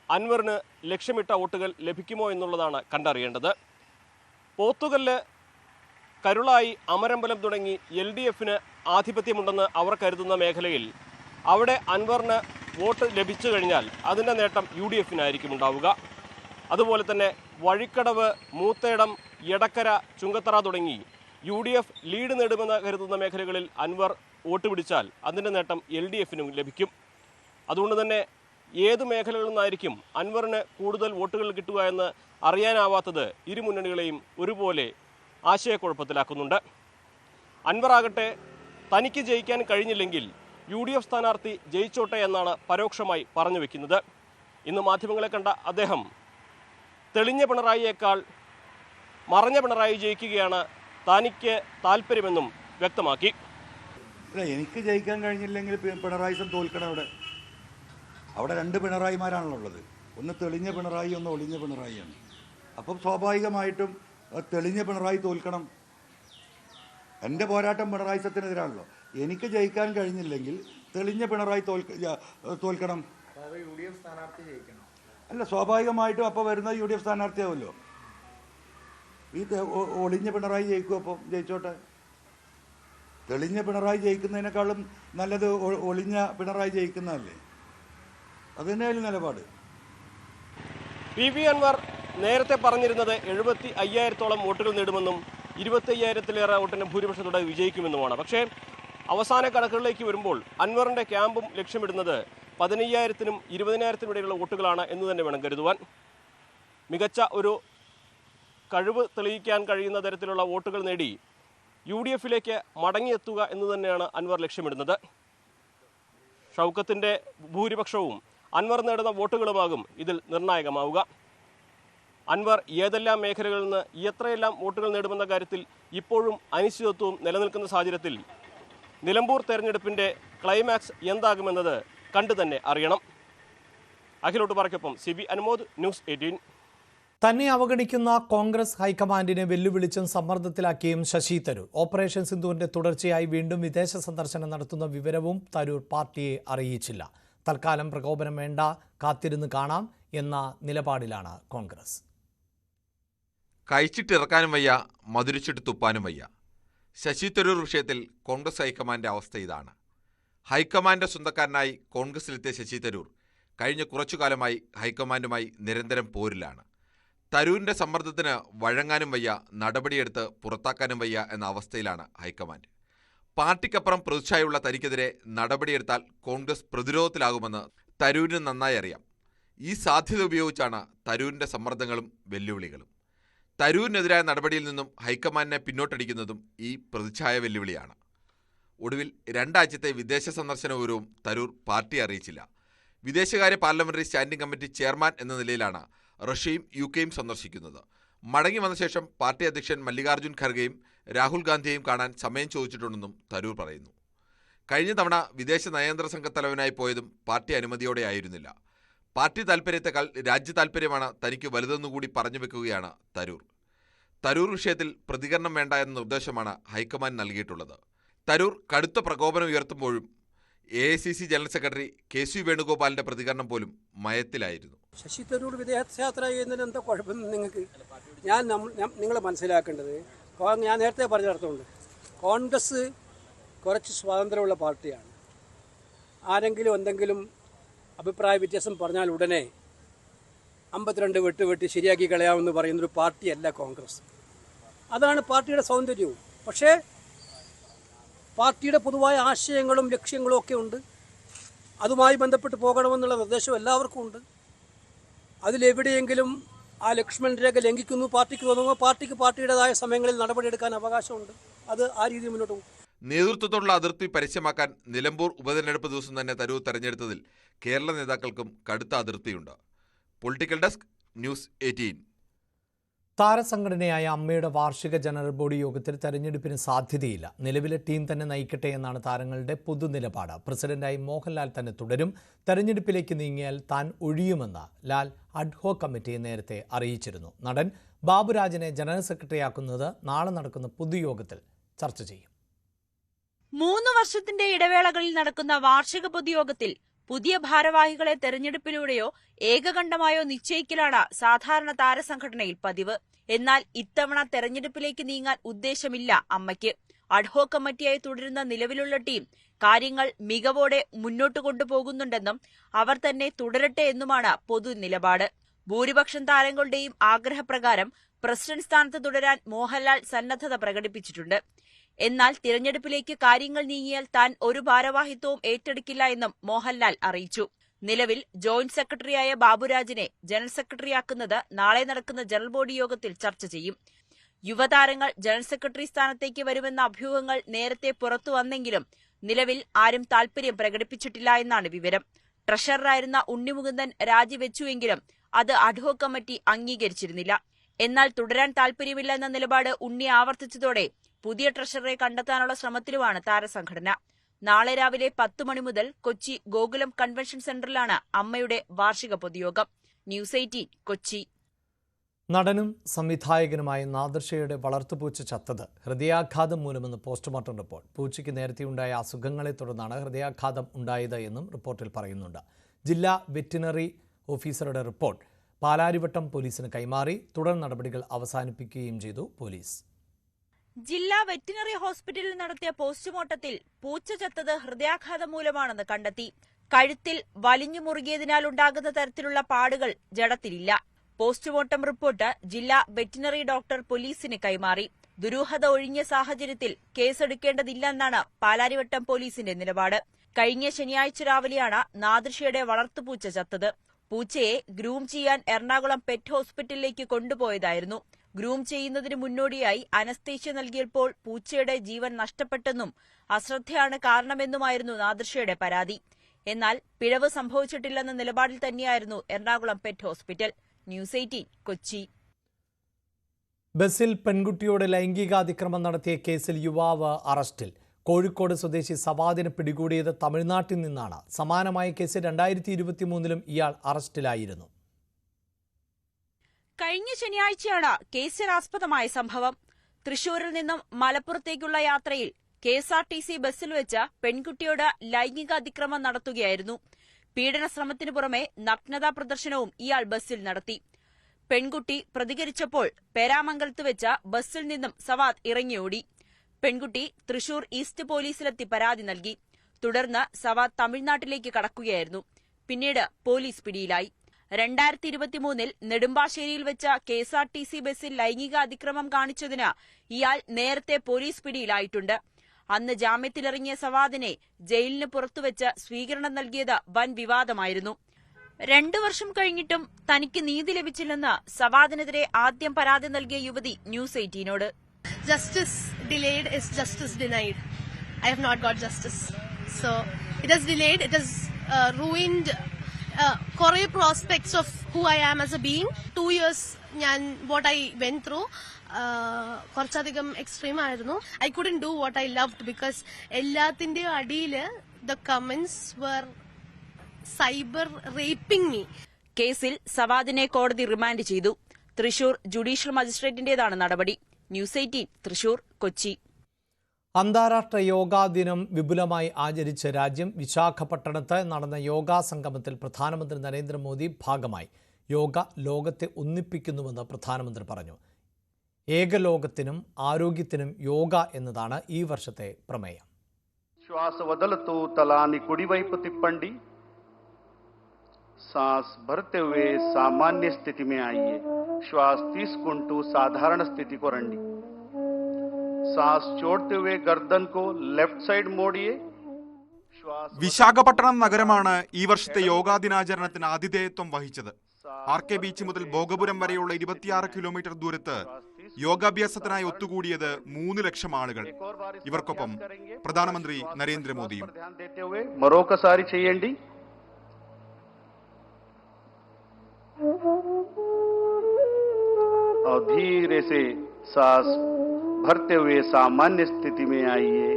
അൻവറിന് ലക്ഷ്യമിട്ട വോട്ടുകൾ ലഭിക്കുമോ എന്നുള്ളതാണ് കണ്ടറിയേണ്ടത്. പോത്തുകല്ല്, കരുളായി, അമരമ്പലം തുടങ്ങി LDFന് ആധിപത്യമുണ്ടെന്ന് അവർ കരുതുന്ന മേഖലയിൽ അവിടെ അൻവറിന് വോട്ട് ലഭിച്ചു കഴിഞ്ഞാൽ അതിൻ്റെ നേട്ടം UDFനായിരിക്കും ഉണ്ടാവുക. അതുപോലെ തന്നെ വഴിക്കടവ്, മൂത്തേടം, എടക്കര, ചുങ്കത്തറ തുടങ്ങി UDF ലീഡ് നേടുമെന്ന് കരുതുന്ന മേഖലകളിൽ അൻവർ വോട്ട് പിടിച്ചാൽ അതിൻ്റെ നേട്ടം LDFനും ലഭിക്കും. അതുകൊണ്ട് തന്നെ ഏത് മേഖലകളിൽ നിന്നായിരിക്കും അൻവറിന് കൂടുതൽ വോട്ടുകൾ കിട്ടുക എന്ന് അറിയാനാവാത്തത് ഇരു മുന്നണികളെയും ഒരുപോലെ ആശയക്കുഴപ്പത്തിലാക്കുന്നുണ്ട്. അൻവറാകട്ടെ തനിക്ക് ജയിക്കാൻ കഴിഞ്ഞില്ലെങ്കിൽ UDF സ്ഥാനാർത്ഥി ജയിച്ചോട്ടെ എന്നാണ് പരോക്ഷമായി പറഞ്ഞു വെക്കുന്നത്. ഇന്ന് മാധ്യമങ്ങളെ കണ്ട അദ്ദേഹം തെളിഞ്ഞ പിണറായിയേക്കാൾ മറഞ്ഞ പിണറായി ജയിക്കുകയാണ് തനിക്ക് താല്പര്യമെന്നും വ്യക്തമാക്കി. എനിക്ക് ജയിക്കാൻ കഴിഞ്ഞില്ലെങ്കിൽ പിണറായി തോൽക്കണം. അവിടെ രണ്ട് പിണറായിമാരാണല്ലോ ഉള്ളത്. ഒന്ന് തെളിഞ്ഞ പിണറായി, ഒന്ന് ഒളിഞ്ഞ പിണറായിയാണ്. അപ്പം സ്വാഭാവികമായിട്ടും തെളിഞ്ഞ പിണറായി തോൽക്കണം. എൻ്റെ പോരാട്ടം പിണറായിസത്തിനെതിരാണല്ലോ. എനിക്ക് ജയിക്കാൻ കഴിഞ്ഞില്ലെങ്കിൽ തെളിഞ്ഞ പിണറായി തോൽക്കണം. അല്ല, സ്വാഭാവികമായിട്ടും അപ്പോൾ വരുന്ന UDF സ്ഥാനാർത്ഥിയാവുമല്ലോ. ഈ ഒളിഞ്ഞ പിണറായി ജയിക്കും. അപ്പം ജയിച്ചോട്ടെ. തെളിഞ്ഞ പിണറായി ജയിക്കുന്നതിനേക്കാളും നല്ലത് ഒളിഞ്ഞ പിണറായി ജയിക്കുന്നതല്ലേ. അത് തന്നെയായാലും നിലപാട്. PV അൻവർ നേരത്തെ പറഞ്ഞിരുന്നത് 75,000-ഓളം വോട്ടുകൾ നേടുമെന്നും 25,000-ലേറെ വോട്ടിന് ഭൂരിപക്ഷത്തോടെ വിജയിക്കുമെന്നുമാണ്. പക്ഷേ അവസാന കണക്കുകളിലേക്ക് വരുമ്പോൾ അൻവറിന്റെ ക്യാമ്പും ലക്ഷ്യമിടുന്നത് 15,000-നും 20,000-നും ഇടയിലുള്ള വോട്ടുകളാണ് എന്ന് തന്നെ വേണം കരുതുവാൻ. മികച്ച ഒരു കഴിവ് തെളിയിക്കാൻ കഴിയുന്ന തരത്തിലുള്ള വോട്ടുകൾ നേടി UDF-ലേക്ക് മടങ്ങിയെത്തുക എന്ന് തന്നെയാണ് അൻവർ ലക്ഷ്യമിടുന്നത്. ഷൗക്കത്തിൻ്റെ ഭൂരിപക്ഷവും അൻവർ നേടുന്ന വോട്ടുകളുമാകും ഇതിൽ നിർണായകമാവുക. അൻവർ ഏതെല്ലാം മേഖലകളിൽ നിന്ന് എത്രയെല്ലാം വോട്ടുകൾ നേടുമെന്ന കാര്യത്തിൽ ഇപ്പോഴും അനിശ്ചിതത്വവും നിലനിൽക്കുന്ന സാഹചര്യത്തിൽ നിലമ്പൂർ തെരഞ്ഞെടുപ്പിൻ്റെ ക്ലൈമാക്സ് എന്താകുമെന്നത് കണ്ടു തന്നെ അറിയണം. അഖിലോട്ട് പറയ്ക്കൊപ്പം CB അനുമോദ്, ന്യൂസ് 18. തന്നെ അവഗണിക്കുന്ന കോൺഗ്രസ് ഹൈക്കമാൻഡിനെ വെല്ലുവിളിച്ചും സമ്മർദ്ദത്തിലാക്കിയും ശശി തരൂർ. ഓപ്പറേഷൻ സിന്ദൂരിന്റെ തുടർച്ചയായി വീണ്ടും വിദേശ സന്ദർശനം നടത്തുന്ന വിവരവും തരൂർ പാർട്ടിയെ അറിയിച്ചില്ല. തൽക്കാലം പ്രകോപനം വേണ്ട, കാത്തിരുന്ന് കാണാം എന്ന നിലപാടിലാണ് കോൺഗ്രസ്. കഴിച്ചിട്ടിറക്കാനും വയ്യ, മധുരിച്ചിട്ട് തുപ്പാനും വയ്യ. ശശി തരൂർ വിഷയത്തിൽ കോൺഗ്രസ് ഹൈക്കമാൻഡ് അവസ്ഥ ഇതാണ്. ഹൈക്കമാൻഡ് സ്വന്തക്കാരനായി കോൺഗ്രസിലെത്തിയ ശശി തരൂർ കഴിഞ്ഞ കുറച്ചുകാലമായി ഹൈക്കമാൻഡുമായി നിരന്തരം പോരിലാണ്. തരൂരിൻ്റെ സമ്മർദ്ദത്തിന് വഴങ്ങാനും വയ്യ, നടപടിയെടുത്ത് പുറത്താക്കാനും വയ്യ എന്ന അവസ്ഥയിലാണ് ഹൈക്കമാൻഡ്. പാർട്ടിക്കപ്പുറം പ്രതിച്ഛായുള്ള തനിക്കെതിരെ നടപടിയെടുത്താൽ കോൺഗ്രസ് പ്രതിരോധത്തിലാകുമെന്ന് തരൂരിന് നന്നായി അറിയാം. ഈ സാധ്യത ഉപയോഗിച്ചാണ് തരൂരിൻ്റെ സമ്മർദ്ദങ്ങളും വെല്ലുവിളികളും. തരൂരിനെതിരായ നടപടിയിൽ നിന്നും ഹൈക്കമാൻഡിനെ പിന്നോട്ടടിക്കുന്നതും ഈ പ്രതിച്ഛായ വെല്ലുവിളിയാണ്. ഒടുവിൽ 2 ആഴ്ചത്തെ വിദേശ സന്ദർശന വിവരവും തരൂർ പാർട്ടിയെ അറിയിച്ചില്ല. വിദേശകാര്യ പാർലമെന്ററി സ്റ്റാൻഡിംഗ് കമ്മിറ്റി ചെയർമാൻ എന്ന നിലയിലാണ് റഷ്യയും UK-യും സന്ദർശിക്കുന്നത്. മടങ്ങി വന്ന ശേഷം പാർട്ടി അധ്യക്ഷൻ മല്ലികാർജ്ജുൻ ഖർഗെയും രാഹുൽ ഗാന്ധിയെയും കാണാൻ സമയം ചോദിച്ചിട്ടുണ്ടെന്നും തരൂർ പറയുന്നു. കഴിഞ്ഞ തവണ വിദേശ നയതന്ത്ര സംഘത്തലവനായി പോയതും പാർട്ടി അനുമതിയോടെയായിരുന്നില്ല. പാർട്ടി താൽപ്പര്യത്തെക്കാൾ രാജ്യ താൽപ്പര്യമാണ് തനിക്ക് വലുതെന്നുകൂടി പറഞ്ഞു വെക്കുകയാണ് തരൂർ. തരൂർ വിഷയത്തിൽ പ്രതികരണം വേണ്ട എന്ന നിർദ്ദേശമാണ് ഹൈക്കമാൻഡ് നൽകിയിട്ടുള്ളത്. തരൂർ കടുത്ത പ്രകോപനം ഉയർത്തുമ്പോഴും AICC ജനറൽ സെക്രട്ടറി KC വേണുഗോപാലിന്റെ പ്രതികരണം പോലും മയത്തിലായിരുന്നു. ശശി തരൂർ വിദേശയാത്ര ചെയ്യുന്നതിന് എന്താ കുഴപ്പം നിങ്ങൾക്ക്? നിങ്ങൾ മനസ്സിലാക്കേണ്ടത്, ഞാൻ നേരത്തെ പറഞ്ഞിടത്തുണ്ട്, കോൺഗ്രസ് കുറച്ച് സ്വാതന്ത്ര്യമുള്ള പാർട്ടിയാണ്. ആരെങ്കിലും എന്തെങ്കിലും അഭിപ്രായ വ്യത്യാസം പറഞ്ഞാൽ ഉടനെ 52 വെട്ടി ശരിയാക്കി കളയാമെന്ന് പറയുന്നൊരു പാർട്ടിയല്ല കോൺഗ്രസ്. അതാണ് പാർട്ടിയുടെ സൗന്ദര്യവും. പക്ഷേ പാർട്ടിയുടെ പൊതുവായ ആശയങ്ങളും ലക്ഷ്യങ്ങളും ഒക്കെ ഉണ്ട്. അതുമായി ബന്ധപ്പെട്ട് പോകണമെന്നുള്ള നിർദ്ദേശം എല്ലാവർക്കും ഉണ്ട്. അതിലെവിടെയെങ്കിലും ആ ലക്ഷ്മൺ രേഖ ലംഘിക്കുന്നു പാർട്ടിക്ക് തോന്നുമ്പോൾ പാർട്ടിയുടേതായ സമയങ്ങളിൽ നടപടിയെടുക്കാൻ അവകാശമുണ്ട്. അത് ആ രീതിയിൽ മുന്നോട്ട് പോകും. നേതൃത്വത്തോടുള്ള അതിർത്തി പരസ്യമാക്കാൻ നിലമ്പൂർ ഉപതെരഞ്ഞെടുപ്പ് ദിവസം തന്നെ തരൂർ തെരഞ്ഞെടുത്തതിൽ കേരള നേതാക്കൾക്കും കടുത്ത അതിർത്തിയുണ്ട്. Political desk, news 18. താരസംഘടനയായ അമ്മയുടെ വാർഷിക ജനറൽ ബോഡി യോഗത്തിൽ തെരഞ്ഞെടുപ്പിന് സാധ്യതയില്ല. നിലവിലെ ടീം തന്നെ നയിക്കട്ടെ എന്നാണ് താരങ്ങളുടെ പൊതുനിലപാട്. പ്രസിഡന്റായി മോഹൻലാൽ തന്നെ തുടരും. തെരഞ്ഞെടുപ്പിലേക്ക് നീങ്ങിയാൽ താൻ ഒഴിയുമെന്ന് ലാൽ അഡ്ഹോക് കമ്മിറ്റിയെ നേരത്തെ അറിയിച്ചിരുന്നു. നടൻ ബാബുരാജിനെ ജനറൽ സെക്രട്ടറിയാക്കുന്നത് നാളെ നടക്കുന്ന പൊതുയോഗത്തിൽ ചർച്ച ചെയ്യും. 3 വർഷത്തിന്റെ ഇടവേളകളിൽ നടക്കുന്ന വാർഷിക പൊതുയോഗത്തിൽ പുതിയ ഭാരവാഹികളെ തെരഞ്ഞെടുപ്പിലൂടെയോ ഏകകണ്ഠമായോ നിശ്ചയിക്കലാണ് സാധാരണ താരസംഘടനയിൽ പതിവ്. എന്നാൽ ഇത്തവണ തെരഞ്ഞെടുപ്പിലേക്ക് നീങ്ങാൻ ഉദ്ദേശമില്ല അമ്മയ്ക്ക്. അഡ്ഹോക് കമ്മിറ്റിയായി തുടരുന്ന നിലവിലുള്ള ടീം കാര്യങ്ങൾ മികവോടെ മുന്നോട്ട് കൊണ്ടുപോകുന്നുണ്ടെന്നും അവർ തന്നെ തുടരട്ടെ എന്നുമാണ് പൊതു നിലപാട്. ഭൂരിപക്ഷം താരങ്ങളുടെയും ആഗ്രഹപ്രകാരം പ്രസിഡന്റ് സ്ഥാനത്ത് തുടരാൻ മോഹൻലാൽ സന്നദ്ധത പ്രകടിപ്പിച്ചിട്ടുണ്ട്. എന്നാൽ തിരഞ്ഞെടുപ്പിലേക്ക് കാര്യങ്ങൾ നീങ്ങിയാൽ താൻ ഒരു ഭാരവാഹിത്വവും ഏറ്റെടുക്കില്ല എന്നും മോഹൻലാൽ അറിയിച്ചു. നിലവിൽ ജോയിന്റ് സെക്രട്ടറിയായ ബാബുരാജിനെ ജനറൽ സെക്രട്ടറിയാക്കുന്നത് നാളെ നടക്കുന്ന ജനറൽ ബോഡി യോഗത്തിൽ ചർച്ച ചെയ്യും. യുവതാരങ്ങൾ ജനറൽ സെക്രട്ടറി സ്ഥാനത്തേക്ക് വരുമെന്ന അഭ്യൂഹങ്ങൾ നേരത്തെ പുറത്തു വന്നെങ്കിലും നിലവിൽ ആരും താൽപര്യം പ്രകടിപ്പിച്ചിട്ടില്ല എന്നാണ് വിവരം. ട്രഷററായിരുന്ന ഉണ്ണിമുകുന്ദൻ രാജിവെച്ചുവെങ്കിലും അത് അഡ്ഹോക് കമ്മിറ്റി അംഗീകരിച്ചിരുന്നില്ല. എന്നാൽ തുടരാൻ താൽപര്യമില്ല എന്ന നിലപാട് ഉണ്ണി ആവർത്തിച്ചതോടെ പുതിയ ട്രഷററെ കണ്ടെത്താനുള്ള ശ്രമത്തിലുമാണ് താരസംഘടന. നാളെ രാവിലെ 10 മണി മുതൽ കൊച്ചി ഗോകുലം കൺവെൻഷൻ സെന്ററിലാണ് അമ്മയുടെ വാർഷിക പൊതുയോഗം. ന്യൂസ് 18 കൊച്ചി. നടനും സംവിധായകനുമായ നാദിർഷയുടെ വളർത്തുപൂച്ച ചത്തത് ഹൃദയാഘാതം മൂലമെന്ന് പോസ്റ്റ്മോർട്ടം റിപ്പോർട്ട്. പൂച്ചയ്ക്ക് നേരത്തെയുണ്ടായ അസുഖങ്ങളെ തുടർന്നാണ് ഹൃദയാഘാതം ഉണ്ടായത് എന്നും റിപ്പോർട്ടിൽ പറയുന്നുണ്ട്. ജില്ലാ വെറ്റിനറി ഓഫീസറുടെ റിപ്പോർട്ട് പാലാരിവട്ടം പോലീസിന് കൈമാറി. തുടർ നടപടികൾ അവസാനിപ്പിക്കുകയും ചെയ്തു പോലീസ്. ജില്ലാ വെറ്റിനറി ഹോസ്പിറ്റലിൽ നടത്തിയ പോസ്റ്റ്മോർട്ടത്തിൽ പൂച്ച ചത്തത് ഹൃദയാഘാതം മൂലമാണെന്ന് കണ്ടെത്തി. കഴുത്തിൽ വലിഞ്ഞു മുറുകിയതിനാൽ ഉണ്ടാകുന്ന തരത്തിലുള്ള പാടുകൾ ജഡത്തിലില്ല. പോസ്റ്റ്മോർട്ടം റിപ്പോർട്ട് ജില്ലാ വെറ്റിനറി ഡോക്ടർ പോലീസിന് കൈമാറി. ദുരൂഹത ഒഴിഞ്ഞ സാഹചര്യത്തിൽ കേസെടുക്കേണ്ടതില്ലെന്നാണ് പാലാരിവട്ടം പോലീസിന്റെ നിലപാട്. കഴിഞ്ഞ ശനിയാഴ്ച രാവിലെയാണ് നാദിർഷയുടെ വളർത്തുപൂച്ച ചത്തത്. പൂച്ചയെ ഗ്രൂം ചെയ്യാൻ എറണാകുളം പെറ്റ് ഹോസ്പിറ്റലിലേക്ക് കൊണ്ടുപോയതായിരുന്നു. ഗ്രൂം ചെയ്യുന്നതിന് മുന്നോടിയായി അനസ്തേഷ്യ നൽകിയപ്പോൾ പൂച്ചയുടെ ജീവൻ നഷ്ടപ്പെട്ടെന്നും അശ്രദ്ധയാണ് കാരണമെന്നുമായിരുന്നു നാദിർഷയുടെ പരാതി. എന്നാൽ പിഴവ് സംഭവിച്ചിട്ടില്ലെന്ന നിലപാടിൽ തന്നെയായിരുന്നു Ernakulam pet hospital. News 18 Kochi. ബസിൽ പെൺകുട്ടിയോട് ലൈംഗികാതിക്രമം നടത്തിയ കേസിൽ യുവാവ് അറസ്റ്റിൽ. കോഴിക്കോട് സ്വദേശി സവാദിനെ പിടികൂടിയത് തമിഴ്നാട്ടിൽ നിന്നാണ്. സമാനമായ കേസ് 2023 ഇയാൾ അറസ്റ്റിലായിരുന്നു. കഴിഞ്ഞ ശനിയാഴ്ചയാണ് കേസിനാസ്പദമായ സംഭവം. തൃശൂരിൽ നിന്നും മലപ്പുറത്തേക്കുള്ള യാത്രയിൽ KSRTC ബസ്സിൽ വെച്ച് പെൺകുട്ടിയോട് ലൈംഗിക അതിക്രമം നടത്തുകയായിരുന്നു. പീഡനശ്രമത്തിനു പുറമെ നഗ്നതാ പ്രദർശനവും ഇയാൾ ബസ്സിൽ നടത്തി. പെൺകുട്ടി പ്രതികരിച്ചപ്പോൾ പേരാമംഗലത്ത് വെച്ച് ബസ്സിൽ നിന്നും സവാദ് ഇറങ്ങിയോടി. പെൺകുട്ടി തൃശൂർ ഈസ്റ്റ് പോലീസിലെത്തി പരാതി നൽകി. തുടർന്ന് സവാദ് തമിഴ്നാട്ടിലേക്ക് കടക്കുകയായിരുന്നു. പിന്നീട് പോലീസ് പിടിയിലായി. 2023 നെടുമ്പാശ്ശേരിയിൽ വെച്ച KSRTC ബസ്സിൽ ലൈംഗിക അതിക്രമം കാണിച്ചതിന് ഇയാൾ നേരത്തെ പോലീസ് പിടിയിലായിട്ടുണ്ട്. അന്ന് ജാമ്യത്തിലിറങ്ങിയ സവാദിനെ ജയിലിന് പുറത്തുവെച്ച് സ്വീകരണം നൽകിയത് വൻ വിവാദമായിരുന്നു. 2 വർഷം കഴിഞ്ഞിട്ടും തനിക്ക് നീതി ലഭിച്ചില്ലെന്ന് സവാദിനെതിരെ ആദ്യം പരാതി നൽകിയ യുവതി news 18നോട്. Justice delayed is justice denied. I have not got justice. So it has delayed, it has ruined kore prospects of who I am as a being. 2 years what I went through കുറച്ചധികം extreme ആയിരുന്നു. I couldn't do what I loved because എല്ലാത്തിന്റെയും അടിയില് the comments were cyber raping me. കേസിൽ സവാദിനെ കോടതി remand ചെയ്തു. Thrissur judicial മജിസ്ട്രേറ്റിന്റേതാണ് നടപടി. News 18 Thrissur Kochi. അന്താരാഷ്ട്ര യോഗാ ദിനം വിപുലമായി ആചരിച്ച രാജ്യം. വിശാഖപട്ടണത്ത് നടന്ന യോഗാ സംഗമത്തിൽ പ്രധാനമന്ത്രി നരേന്ദ്രമോദി ഭാഗമായി. യോഗ ലോകത്തെ ഒന്നിപ്പിക്കുന്നുവെന്ന് പ്രധാനമന്ത്രി പറഞ്ഞു. ഏകലോകത്തിനും ആരോഗ്യത്തിനും യോഗ എന്നതാണ് ഈ വർഷത്തെ പ്രമേയം. శ్వాస వదలతో తలాని కుడివైపు తిప్పండి. सांस भरते हुए सामान्य स्थिति में आइए. श्वास తీసుకుంటూ సాధారణ స్థితికి రండి. सांस छोड़ते हुए गर्दन को लेफ्ट साइड मोड़िए. വിശാഖപട്ടണം നഗരമാണ് ഈ വർഷത്തെ യോഗാ ദിനാചരണത്തിന് ആതിഥേയത്വം വഹിച്ചത്. RK ബീച്ച് മുതൽ ഭോഗപുരം വരെയുള്ള 26 കിലോമീറ്റർ ദൂരത്ത് യോഗാഭ്യാസത്തിനായി ഒത്തുകൂടിയത് 3 ലക്ഷം ആളുകൾ. ഇവർക്കൊപ്പം പ്രധാനമന്ത്രി നരേന്ദ്രമോദിയും. మరొకసారి చేయండి. और धीरे से सांस भरते हुए सामान्य स्थिति में आइए.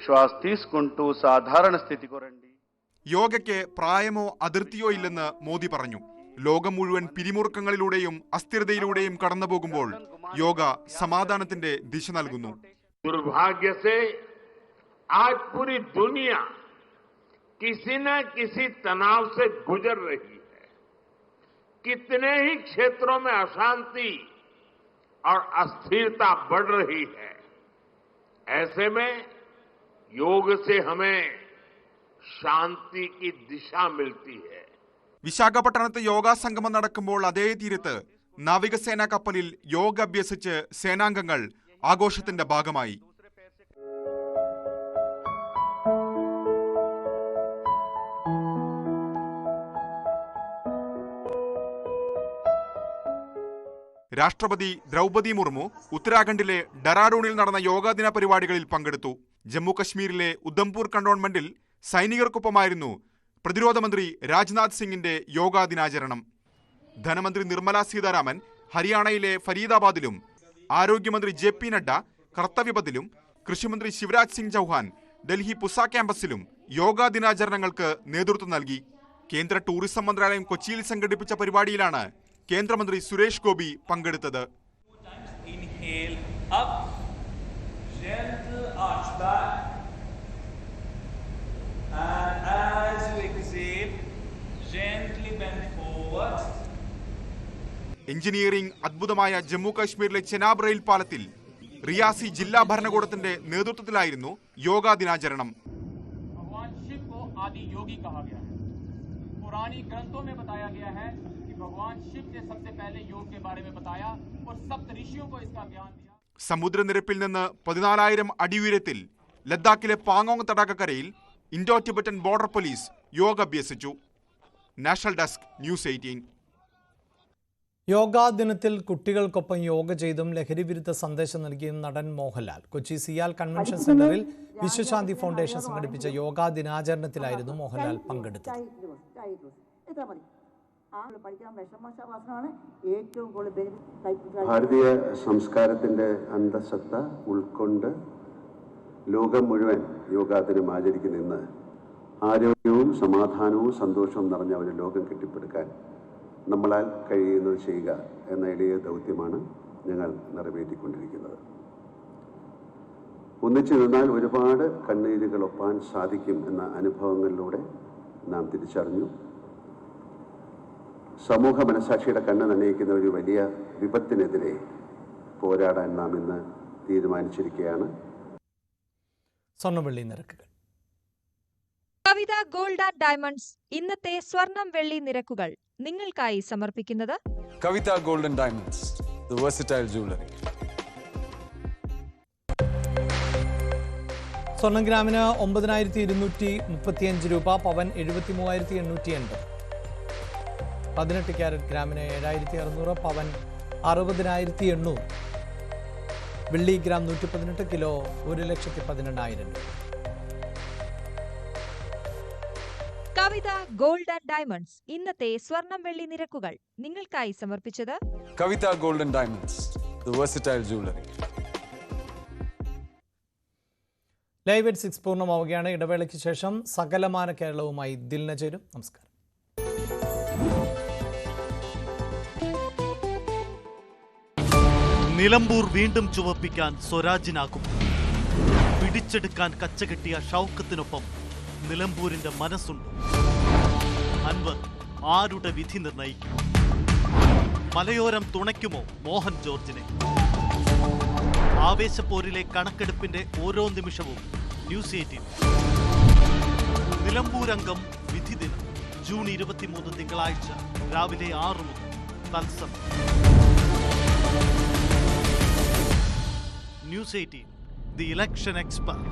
श्वास తీసుకుంటూ സാധാരണ స్థితికి రండి. യോഗയ്ക്ക് പ്രായമോ അതിർത്തിയോ ഇല്ലെന്ന് മോദി പറഞ്ഞു. ലോകം മുഴുവൻ പിരിമുറുക്കങ്ങളിലൂടെയും അസ്ഥിരതയിലൂടെയും കടന്നു പോകുമ്പോൾ യോഗ സമാധാനത്തിന്റെ ദിശ നൽകുന്നു. दुर्भाग्य से आज पूरी दुनिया किसी न किसी तनाव से गुजर रही है. कितने ही क्षेत्रों में अशांति और अस्थिरता बढ़ रही है. ऐसे में योग से हमें शांति की दिशा मिलती है. വിശാഖപട്ടണത്ത് യോഗാ സംഗമം നടക്കുമ്പോൾ അതേ തീരത്ത് നാവികസേന കപ്പലിൽ യോഗ അഭ്യസിച്ച് സേനാംഗങ്ങൾ ആഘോഷത്തിന്റെ ഭാഗമായി. രാഷ്ട്രപതി ദ്രൗപദി മുർമു ഉത്തരാഖണ്ഡിലെ ഡെറാഡൂണിൽ നടന്ന യോഗാദിന പരിപാടികളിൽ പങ്കെടുത്തു. ജമ്മു കശ്മീരിലെ ഉധംപൂർ കണ്ടോൺമെന്റിൽ സൈനികർക്കൊപ്പമായിരുന്നു പ്രതിരോധ മന്ത്രി രാജ്നാഥ് സിംഗിന്റെ യോഗാദിനാചരണം. ധനമന്ത്രി നിർമ്മല സീതാരാമൻ ഹരിയാനയിലെ ഫരീദാബാദിലും ആരോഗ്യമന്ത്രി JP നഡ്ഡ കർത്തവ്യപഥിലും കൃഷിമന്ത്രി ശിവരാജ് സിംഗ് ചൗഹാൻ ഡൽഹി പുസ ക്യാമ്പസിലും യോഗാ ദിനാചരണങ്ങൾക്ക് നേതൃത്വം നൽകി. കേന്ദ്ര ടൂറിസം മന്ത്രാലയം കൊച്ചിയിൽ സംഘടിപ്പിച്ച പരിപാടിയിലാണ് കേന്ദ്രമന്ത്രി സുരേഷ് ഗോപി പങ്കെടുത്തത്. എഞ്ചിനീയറിംഗ് അദ്ഭുതമായ ജമ്മു കാശ്മീരിലെ ചെനാബ് റെയിൽ പാലത്തിൽ റിയാസി ജില്ലാ ഭരണകൂടത്തിന്റെ നേതൃത്വത്തിലായിരുന്നു യോഗാ ദിനാചരണം. पुरानी ग्रंथों में बताया गया है कि भगवान शिव ने सबसे पहले योग के बारे में बताया और सप्त ऋषियों को इसका ज्ञान दिया. സമുദ്രനിരപ്പിൽ നിന്ന് 14,000 അടി ഉയരത്തിൽ ലഡാക്കിലെ പാങ്ങോങ് തടാകക്കരയിൽ Indo Tibetan border police yoga അഭ്യസിച്ചു. National desk news 18. യോഗാ ദിനത്തിൽ കുട്ടികൾക്കൊപ്പം യോഗ ചെയ്തും ലഹരിവിരുദ്ധ സന്ദേശം നൽകിയും നടൻ മോഹൻലാൽ കൊച്ചി സിയാൽ കൺവെൻഷൻ സെന്ററിൽ വിശ്വശാന്തി ഫൗണ്ടേഷൻ സംഘടിപ്പിച്ച യോഗാ ദിനാചരണത്തിലായിരുന്നു മോഹൻലാൽ പങ്കെടുത്തത്. ഭാരതീയ സംസ്കാരത്തിന്റെ അന്തസത്ത ഉൾക്കൊണ്ട് ലോകം മുഴുവൻ യോഗാ ദിനം ആചരിക്കുന്ന ആരോഗ്യവും സമാധാനവും സന്തോഷവും നിറഞ്ഞ ഒരു ലോകം കെട്ടിപ്പടുക്കാൻ നമ്മളാൽ കഴിയുന്നത് ചെയ്യുക എന്ന എളിയ ദൗത്യമാണ് ഞങ്ങൾ നിറവേറ്റിക്കൊണ്ടിരിക്കുന്നത്. ഒന്നിച്ചു നിന്നാൽ ഒരുപാട് കണ്ണീരുകൾ ഒപ്പാൻ സാധിക്കും എന്ന അനുഭവങ്ങളിലൂടെ നാം തിരിച്ചറിഞ്ഞു. സമൂഹ മനസാക്ഷിയുടെ കണ്ണ് നനയിക്കുന്ന ഒരു വലിയ വിപത്തിനെതിരെ പോരാടാൻ നാം ഇന്ന് തീരുമാനിച്ചിരിക്കുകയാണ്. സ്വർണ്ണവെള്ളി നിരക്കുകൾ. കവിത ഗോൾഡ് ആൻഡ് ഡയമണ്ട്സ് ഇന്നത്തെ സ്വർണം വെള്ളി നിരക്കുകൾ നിങ്ങൾക്കായി സമർപ്പിക്കുന്നത് Kavitha gold and diamonds, the versatile jewellery. സ്വർണം ഗ്രാമിന് 9,235 രൂപ, പവൻ 73,880. 18 ക്യാരറ്റ് ഗ്രാമിന് 7,600, പവൻ 60,800. വെള്ളി ഗ്രാം 118, കിലോ 1,12,000 രൂപ. കവിത ഗോൾഡ് ആൻഡ് ഡയമണ്ട്സ് ഇന്നത്തെ സ്വർണം വെള്ളി നിരക്കുകൾ നിങ്ങൾക്കായി സമർപ്പിച്ചത് Kavitha gold and diamonds, the versatile jewellery. Live at 6 പൂർണ്ണമാവുകയാണ്. ഇടവേളയ്ക്ക് ശേഷം സകലമാന കേരളവുമായി ദിൽന ചേരും. നമസ്കാരം. നിലമ്പൂർ വീണ്ടും ചുവപ്പിക്കാൻ സ്വരാജിനാകും. പിടിച്ചെടുക്കാൻ കച്ചകെട്ടിയ ഷൗക്കത്തിനൊപ്പം നിലമ്പൂരിന്റെ മനസ്സുണ്ട്. അൻവർ ആരുടെ വിധി നിർണയിക്കും? മലയോരം തുണയ്ക്കുമോ മോഹൻ ജോർജിനെ? ആവേശപ്പോരിലെ കണക്കെടുപ്പിന്റെ ഓരോ നിമിഷവും ന്യൂസ് 18. നിലമ്പൂരംഗം വിധി ദിനം ജൂൺ 23 തിങ്കളാഴ്ച രാവിലെ 6 മുതൽ തത്സമയം. News 18, the election expert.